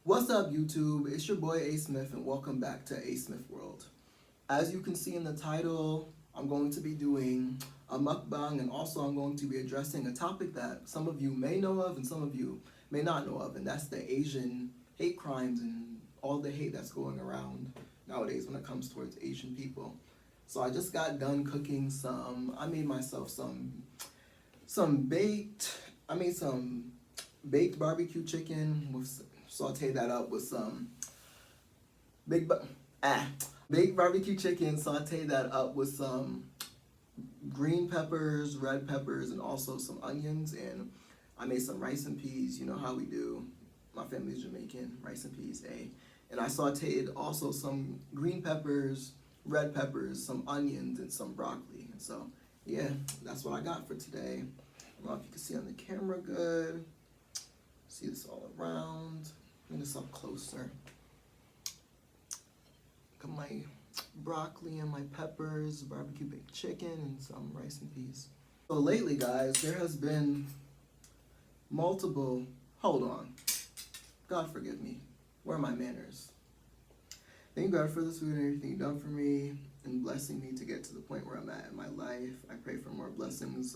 What's up, YouTube? It's your boy A Smith, and welcome back to A Smith World. As you can see in the title, I'm going to be doing a mukbang, and also I'm going to be addressing a topic that some of you may know of and some of you may not know of, and that's the Asian hate crimes and all the hate that's going around nowadays when it comes towards Asian people. So I just got done cooking I made myself some baked barbecue chicken with sauteed that up with some baked barbecue chicken, sauteed that up with some green peppers, red peppers, and also some onions. And I made some rice and peas. You know how we do. My family's Jamaican, rice and peas, eh? And I sauteed also some green peppers, red peppers, some onions, and some broccoli. And so, yeah, that's what I got for today. I don't know if you can see on the camera good. See this all around. Bring this up closer. Got my broccoli and my peppers, barbecue baked chicken, and some rice and peas. So lately, guys, there has been multiple. Hold on. God forgive me. Where are my manners? Thank God for this food and everything you've done for me and blessing me to get to the point where I'm at in my life. I pray for more blessings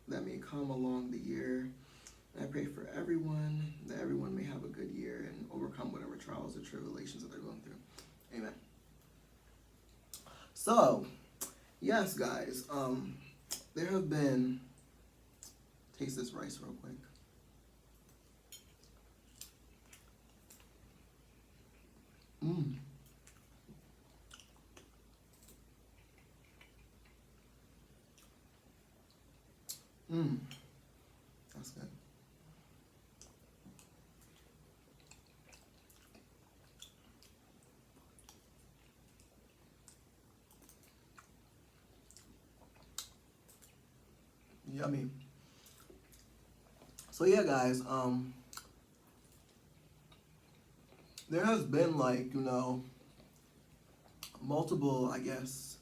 that may come along the year. And I pray for everyone, that everyone may have a good year and overcome whatever trials or tribulations that they're going through. Amen. So, yes, guys, there have been, taste this rice real quick. That's good. Yummy. So yeah, guys, there has been multiple, I guess,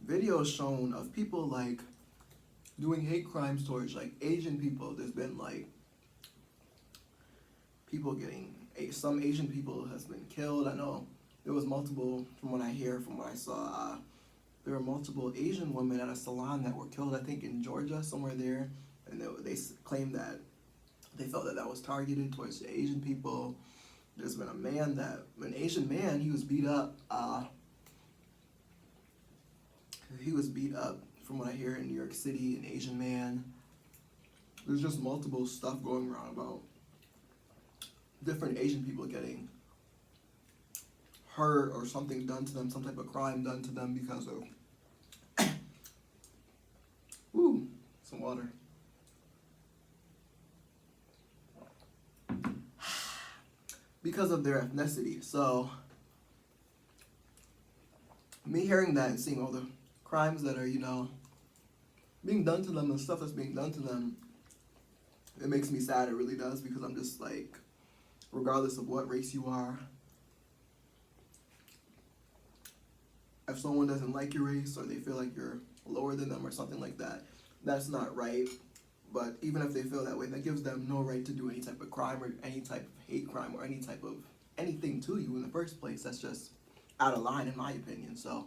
videos shown of people doing hate crimes towards Asian people. There's been people some Asian people has been killed. I know there was multiple, from what I saw, there were multiple Asian women at a salon that were killed, I think in Georgia, somewhere there. And they claimed that they felt that was targeted towards the Asian people. There's been an Asian man, he was beat up. From what I hear, in New York City, an Asian man. There's just multiple stuff going around about different Asian people getting hurt or something done to them, some type of crime done to them because of some water. Because of their ethnicity. So me hearing that and seeing all the crimes that are, being done to them and stuff that's being done to them, it makes me sad. It really does, because I'm just regardless of what race you are, if someone doesn't like your race or they feel like you're lower than them or something like that, that's not right. But even if they feel that way, that gives them no right to do any type of crime or any type of hate crime or any type of anything to you in the first place. That's just out of line, in my opinion. So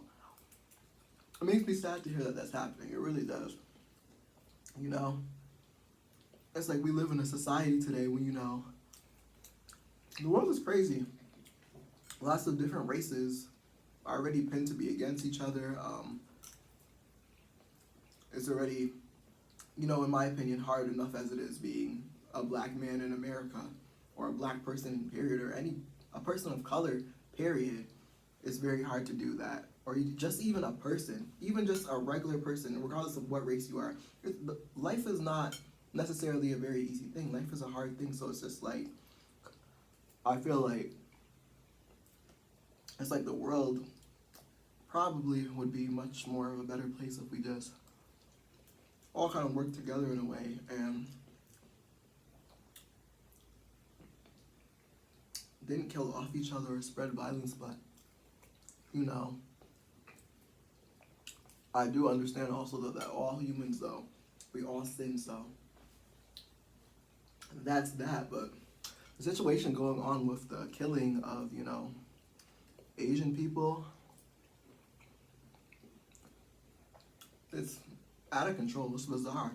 it makes me sad to hear that that's happening. It really does. It's we live in a society today when, the world is crazy. Lots of different races are already pinned to be against each other. It's already, in my opinion, hard enough as it is being a black man in America, or a black person, period, or a person of color, period. It's very hard to do that. Or just even a person, even just a regular person, regardless of what race you are. Life is not necessarily a very easy thing. Life is a hard thing, so it's just I feel it's the world probably would be much more of a better place if we just all kind of work together in a way and didn't kill off each other or spread violence. But I do understand also that all humans, we all sin, so that's that. But situation going on with the killing of, you know, Asian people, it's out of control. It's bizarre.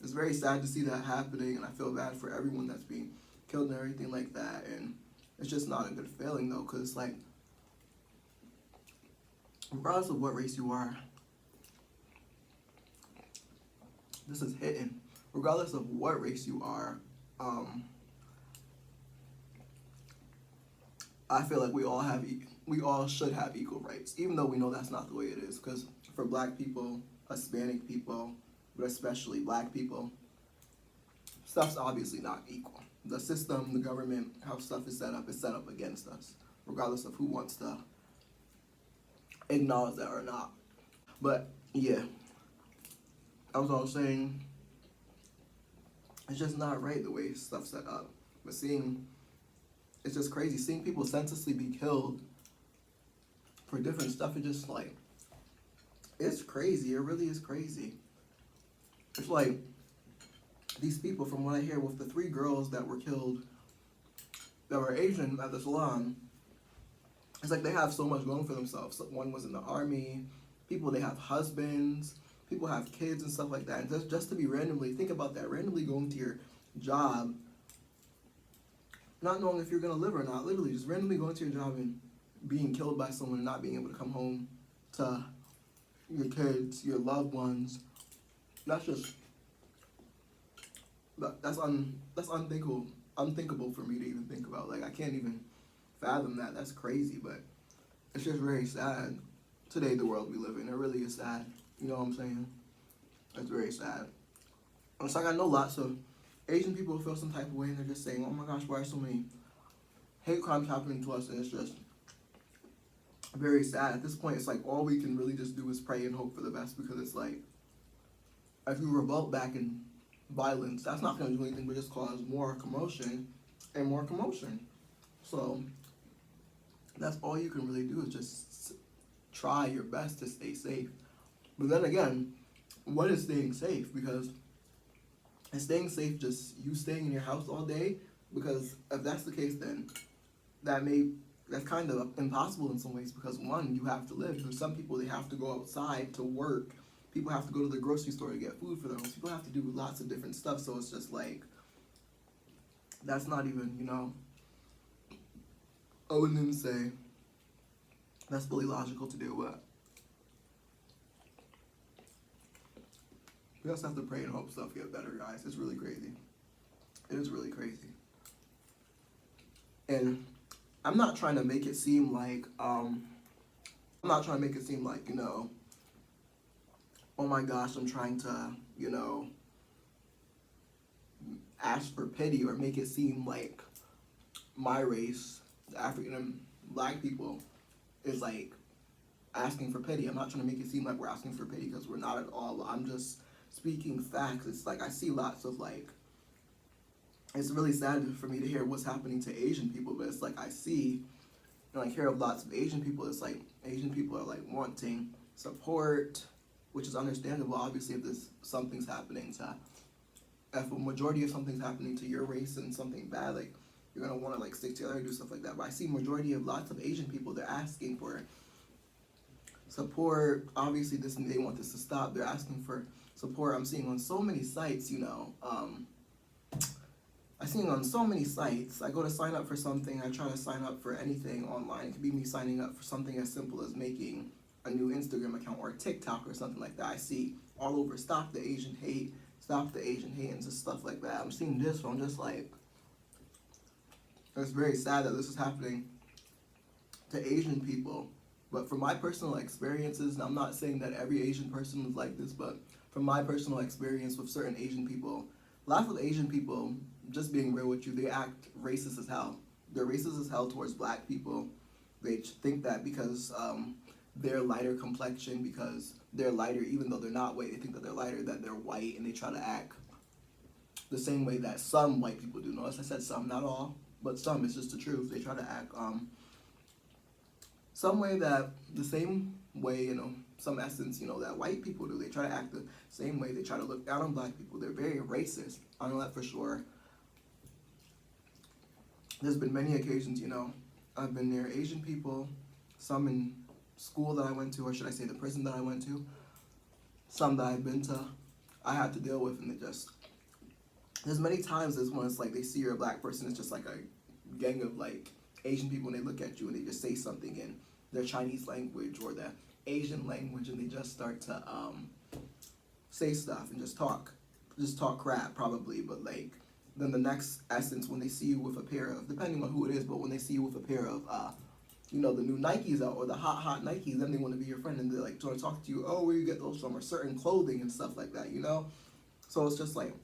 It's very sad to see that happening, and I feel bad for everyone that's being killed and everything like that. And it's just not a good feeling though, because like, regardless of what race you are, this is hitting. Regardless of what race you are, I feel like we all should have equal rights, even though we know that's not the way it is. Because for Black people, Hispanic people, but especially Black people, stuff's obviously not equal. The system, the government, how stuff is set up against us, regardless of who wants to acknowledge that or not. But yeah, I was saying, it's just not right the way stuff's set up. But it's just crazy seeing people senselessly be killed for different stuff. It's just like, it's crazy. It really is crazy. It's like these people, from what I hear, with the 3 girls that were killed, that were Asian at the salon, it's like they have so much going for themselves. One was in the army. People, they have husbands. People have kids and stuff like that. And just to be randomly, think about that, randomly going to your job, not knowing if you're going to live or not, literally just randomly going to your job and being killed by someone and not being able to come home to your kids, your loved ones. That's just, that's unthinkable for me to even think about. Like, I can't even fathom that. That's crazy, but it's just very sad. Today, the world we live in, it really is sad. You know what I'm saying? It's very sad. It's like I know lots of Asian people feel some type of way and they're just saying, oh my gosh, why are so many hate crimes happening to us? And it's just very sad. At this point, it's like all we can really just do is pray and hope for the best, because it's like, if you revolt back in violence, that's not going to do anything but just cause more commotion and more commotion. So that's all you can really do, is just try your best to stay safe. But then again, what is staying safe? Because is staying safe just you staying in your house all day? Because if that's the case, then that's kind of impossible in some ways, because one, you have to live. There's some people, they have to go outside to work. People have to go to the grocery store to get food for them. People have to do lots of different stuff. So it's just like, that's not even, you know, I wouldn't even say that's fully logical to do, but we also have to pray and hope stuff get better, guys. It's really crazy. It is really crazy. And I'm not trying to make it seem like, you know, oh my gosh, I'm trying to, you know, ask for pity or make it seem like my race, the African and Black people, is like asking for pity. I'm not trying to make it seem like we're asking for pity, because we're not at all. I'm just speaking facts. It's like I see lots of like, it's really sad for me to hear what's happening to Asian people, but it's like I see and I hear of lots of Asian people. It's like Asian people are like wanting support, which is understandable. Obviously, if something's happening to, if a majority of something's happening to your race and something bad, like you're gonna want to like stick together and do stuff like that. But I see majority of lots of Asian people, they're asking for support. Obviously, they want this to stop. They're asking for support. I'm seeing on so many sites, you know, I'm seeing on so many sites. I go to sign up for something. I try to sign up for anything online. It could be me signing up for something as simple as making a new Instagram account or TikTok or something like that. I see all over, stop the Asian hate, and just stuff like that. I'm seeing this, so I'm just like, it's very sad that this is happening to Asian people. But from my personal experiences, and I'm not saying that every Asian person is like this, but from my personal experience with certain Asian people, lots of Asian people, just being real with you, they act racist as hell. They're racist as hell towards Black people. They think that because they're lighter complexion, because they're lighter, even though they're not white, they think that they're lighter, that they're white, and they try to act the same way that some white people do. Notice I said some, not all, but some. It's just the truth. They try to act the same way, you know, some essence, you know, that white people do. They try to act the same way. They try to look down on Black people. They're very racist. I know that for sure. there's been many occasions, you know, I've been near Asian people, some in school that I went to, or should I say the prison that I went to, some that I've been to, I had to deal with, and they just, there's many times there's when it's like they see you're a black person, it's just like a gang of like Asian people, and they look at you and they just say something in their Chinese language or their Asian language, and they just start to say stuff and just talk crap probably, but like then the next essence when they see you with a pair of, depending on who it is, but when they see you with a pair of you know, the new Nikes out or the hot Nikes, then they want to be your friend and they like trying to talk to you, oh, where you get those from, or certain clothing and stuff like that, you know? So it's just like,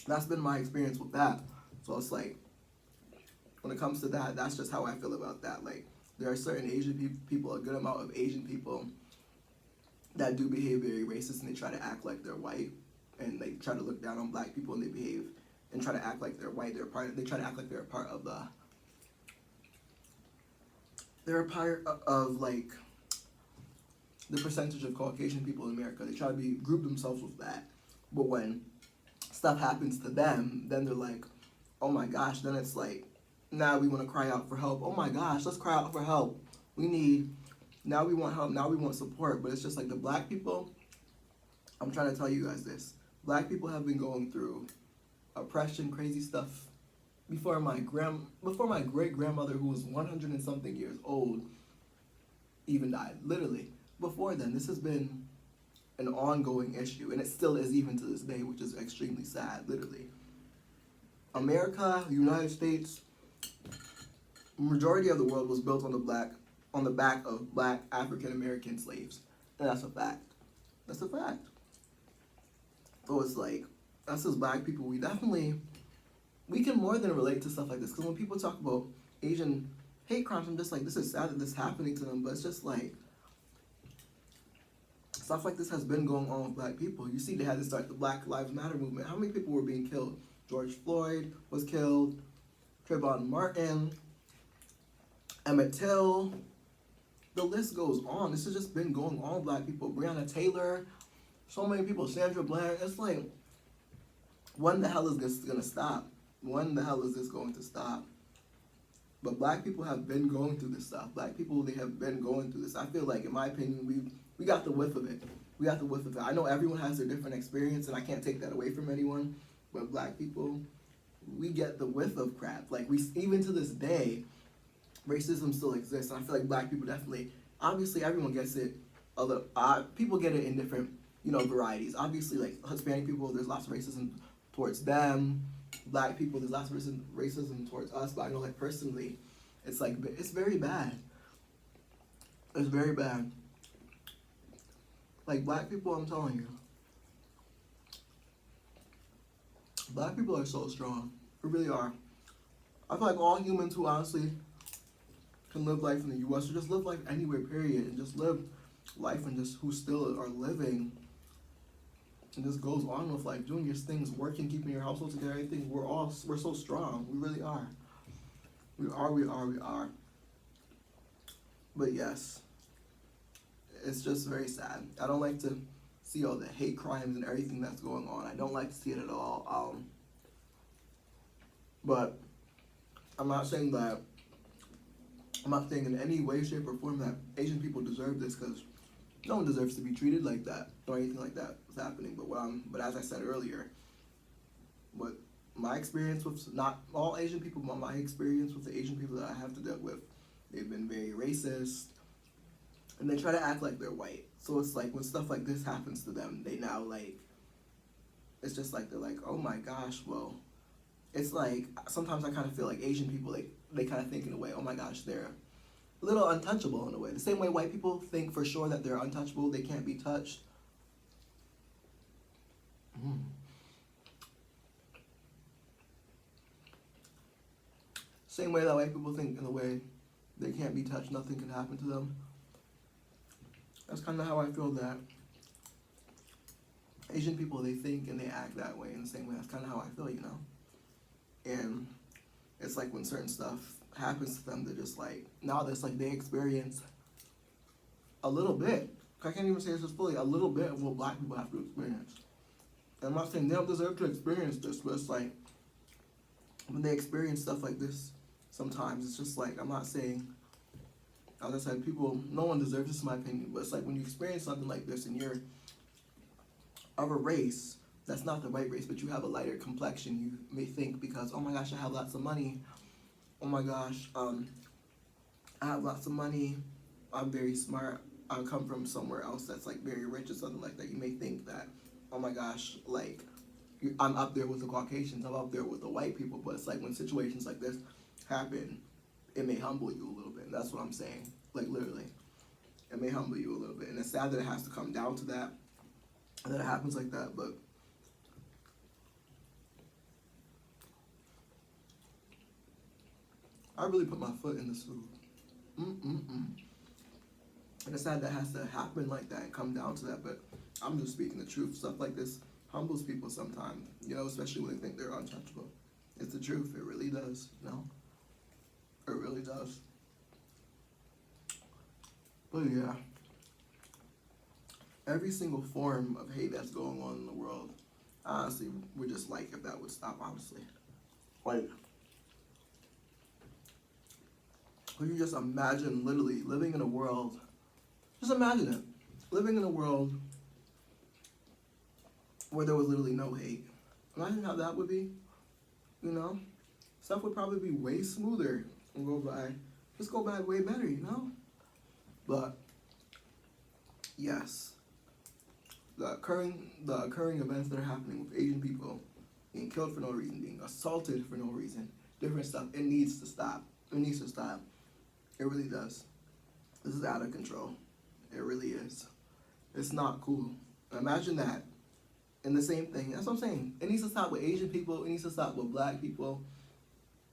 that's been my experience with that. So it's like, when it comes to that, that's just how I feel about that. Like, there are certain Asian people, a good amount of Asian people that do behave very racist, and they try to act like they're white, and they try to look down on black people, and they behave and try to act like they're white. They try to act like they're a part of like the percentage of Caucasian people in America. They try to group themselves with that. But when stuff happens to them, then they're like, oh my gosh, then it's like, now we want to cry out for help. Oh my gosh, let's cry out for help. Now we want help, now we want support. But it's just like the black people, I'm trying to tell you guys this. Black people have been going through oppression, crazy stuff before my great grandmother, who was 100 and something years old, even died. Literally, before then, this has been an ongoing issue, and it still is even to this day, which is extremely sad. Literally, America, the United States, majority of the world was built on the back of black African American slaves, and that's a fact. That's a fact. So it's like, us as black people, we can more than relate to stuff like this. Because when people talk about Asian hate crimes, I'm just like, this is sad that this is happening to them. But it's just like, stuff like this has been going on with black people. You see, they had to start the Black Lives Matter movement. How many people were being killed? George Floyd was killed. Trayvon Martin. Emmett Till. The list goes on. This has just been going on with black people. Breonna Taylor. So many people. Sandra. It's like, when the hell is this going to stop? When the hell is this going to stop? But black people have been going through this stuff. Black people, they have been going through this. I feel like, in my opinion, we got the whiff of it. We got the whiff of it. I know everyone has their different experience, and I can't take that away from anyone. But black people, we get the whiff of crap. Like, even to this day, racism still exists. And I feel like black people definitely, obviously everyone gets it. People get it in different, varieties. Obviously, like Hispanic people, there's lots of racism towards them. Black people, there's lots of racism towards us. But I know, like, personally, it's like, it's very bad. It's very bad. Like, black people, I'm telling you, black people are so strong. We really are. I feel like all humans who honestly can live life in the U.S. or just live life anywhere, period, and just live life and just who still are living and just goes on with life, doing your things, working, keeping your household together, everything. We're so strong. We really are. We are. But yes, it's just very sad. I don't like to see all the hate crimes and everything that's going on. I don't like to see it at all. But I'm not saying in any way, shape, or form that Asian people deserve this, because no one deserves to be treated like that or anything like that is happening. But as I said earlier, what my experience with, not all Asian people, but my experience with the Asian people that I have to deal with, they've been very racist, and they try to act like they're white. So it's like, when stuff like this happens to them, they now, like, it's just like, they're like, oh my gosh, well, it's like, sometimes I kind of feel like Asian people, they kind of think in a way, oh my gosh, they're a little untouchable in a way. The same way white people think for sure that they're untouchable, they can't be touched. Same way that white people think in a way they can't be touched, nothing can happen to them. That's kind of how I feel that Asian people, they think and they act that way in the same way. That's kind of how I feel, And it's like, when certain stuff happens to them, they're just like, now that's like, they experience a little bit. I can't even say this fully, a little bit of what black people have to experience. And I'm not saying they don't deserve to experience this, but it's like, when they experience stuff like this, sometimes. It's just like, I'm not saying, as I said, people, no one deserves this in my opinion, but it's like when you experience something like this and you're of a race that's not the white race, but you have a lighter complexion, you may think because, oh my gosh, I have lots of money, oh my gosh, I have lots of money, I'm very smart, I come from somewhere else that's like very rich or something like that. You may think that, oh my gosh, like, I'm up there with the Caucasians, I'm up there with the white people, but it's like when situations like this happen, it may humble you a little bit. And that's what I'm saying, like literally. It may humble you a little bit. And it's sad that it has to come down to that, that it happens like that, but I really put my foot in this food. And it's sad that it has to happen like that and come down to that, but I'm just speaking the truth. Stuff like this humbles people sometimes, you know, especially when they think they're untouchable. It's the truth, it really does, you know? It really does. But yeah, every single form of hate that's going on in the world, honestly, would just like if that would stop, honestly. Like, could you just imagine literally living in a world, just imagine it, living in a world where there was literally no hate. Imagine how that would be, you know? Stuff would probably be way smoother and just go by way better, you know? But, yes, the occurring events that are happening with Asian people being killed for no reason, being assaulted for no reason, different stuff, it needs to stop. It needs to stop. It really does. This is out of control. It really is. It's not cool. Imagine that. And the same thing, that's what I'm saying. It needs to stop with Asian people, it needs to stop with black people.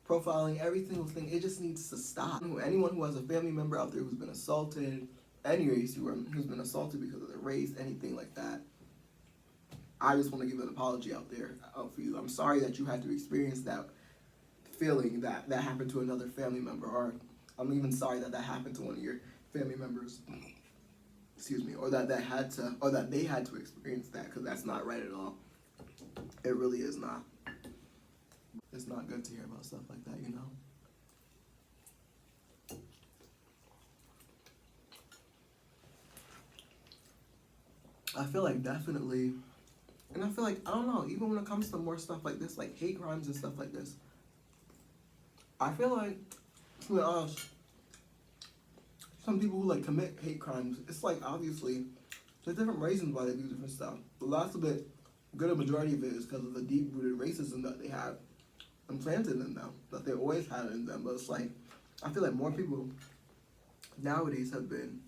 Profiling, every single thing, it just needs to stop. Anyone who has a family member out there who's been assaulted, any race who's been assaulted because of their race, anything like that, I just want to give an apology out there for you. I'm sorry that you had to experience that feeling that happened to another family member, or I'm even sorry that happened to one of your family members. Excuse me, or that they had to experience that, because that's not right at all. It really is not. It's not good to hear about stuff like that, you know? I feel like definitely, and I feel like, I don't know, even when it comes to more stuff like this, like hate crimes and stuff like this, I feel like, to be honest, some people who like commit hate crimes, it's like obviously, there's different reasons why they do different stuff. But lots of it, good majority of it is because of the deep-rooted racism that they have implanted in them, that they always had in them. But it's like, I feel like more people nowadays have been,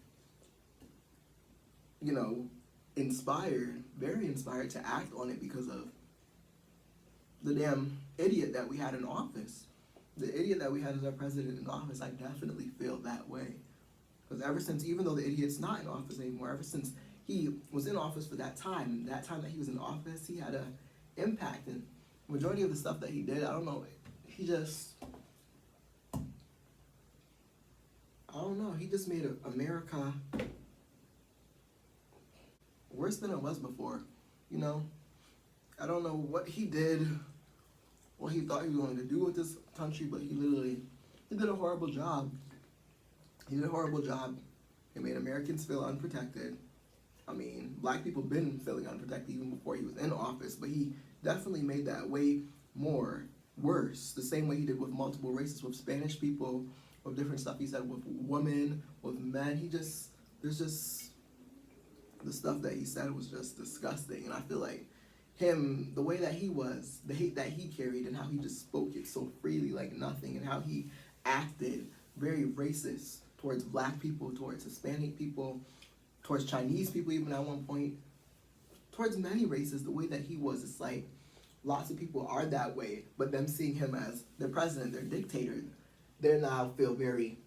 you know, inspired, very inspired to act on it because of the damn idiot that we had in office. The idiot that we had as our president in office, I definitely feel that way. Because ever since, even though the idiot's not in office anymore, ever since he was in office for that time that he was in office, he had an impact. And the majority of the stuff that he did, I don't know, he just made America worse than it was before, you know? I don't know what he did, what he thought he was going to do with this country, but he did a horrible job. He did a horrible job. He made Americans feel unprotected. I mean, black people been feeling unprotected even before he was in office, but he definitely made that way more worse. The same way he did with multiple races, with Spanish people, with different stuff he said with women, with men. The stuff that he said was just disgusting. And I feel like him, the way that he was, the hate that he carried, and how he just spoke it so freely like nothing, and how he acted very racist towards black people, towards Hispanic people, towards Chinese people even at one point, towards many races, the way that he was, it's like lots of people are that way, but them seeing him as their president, their dictator, they now feel very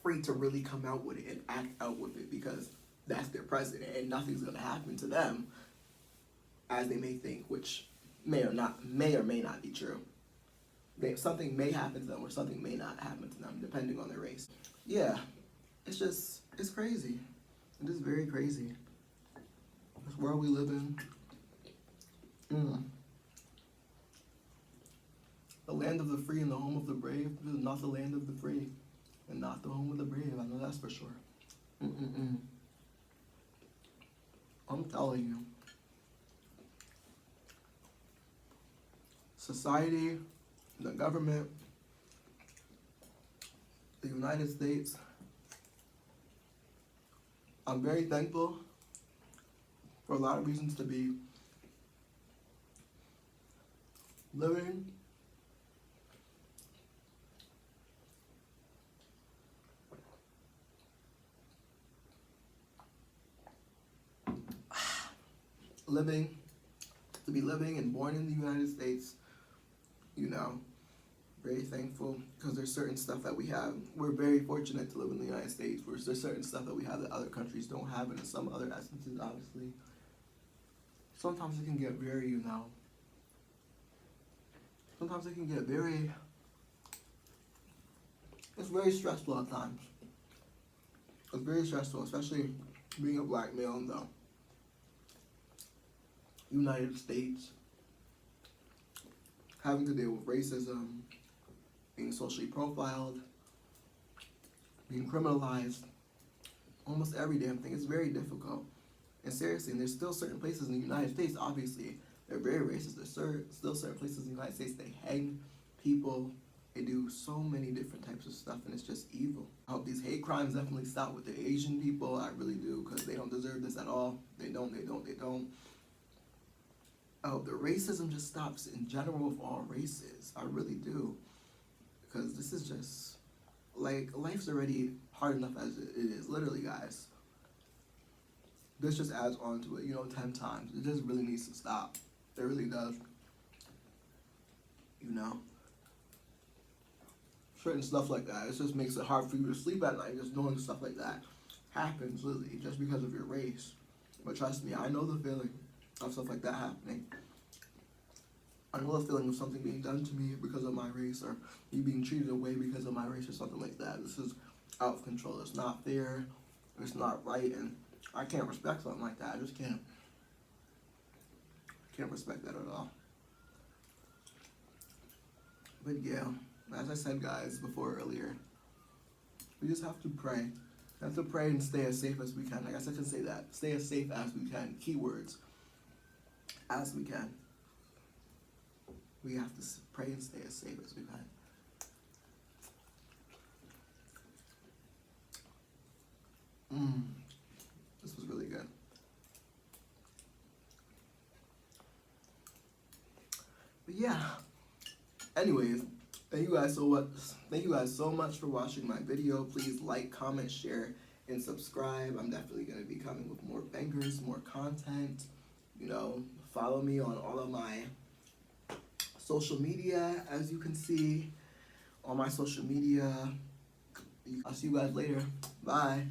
free to really come out with it and act out with it because that's their president and nothing's going to happen to them as they may think, which may or may not be true. Something may happen to them or something may not happen to them depending on their race. Yeah, it's crazy. It is very crazy. This world we live in. The land of the free and the home of the brave. This is not the land of the free and not the home of the brave. I know that's for sure. I'm telling you. Society, the government, the United States. I'm very thankful for a lot of reasons to be living to be living and born in the United States, you know, very thankful because there's certain stuff that we have. We're very fortunate to live in the United States. There's certain stuff that we have that other countries don't have, and in some other instances, obviously, sometimes it can get very, sometimes it can get very, it's very stressful at times. It's very stressful, especially being a black male in the United States, having to deal with racism, being socially profiled, being criminalized, almost every damn thing. It's very difficult. And seriously, and there's still certain places in the United States, obviously, they're very racist. There's still certain places in the United States, they hang people, they do so many different types of stuff, and it's just evil. I hope these hate crimes definitely stop with the Asian people. I really do, because they don't deserve this at all. They don't. I hope the racism just stops in general with all races. I really do. Because this is just, like, life's already hard enough as it is. Literally, guys. This just adds on to it, 10 times. It just really needs to stop. It really does. Certain stuff like that. It just makes it hard for you to sleep at night, just knowing stuff like that happens, literally, just because of your race. But trust me, I know the feeling of stuff like that happening. I know the feeling of something being done to me because of my race, or me being treated away because of my race, or something like that. This is out of control. It's not fair. It's not right, and I can't respect something like that. I just can't. I can't respect that at all. But yeah, as I said, guys, before earlier, we just have to pray. We have to pray and stay as safe as we can. I guess I can say that. Stay as safe as we can. Keywords. As we can. We have to pray and stay as safe as we can. This was really good. But yeah. Anyways, thank you guys so much. Thank you guys so much for watching my video. Please like, comment, share, and subscribe. I'm definitely gonna be coming with more bangers, more content. Follow me on all of my social media, as you can see, on my social media. I'll see you guys later. Bye.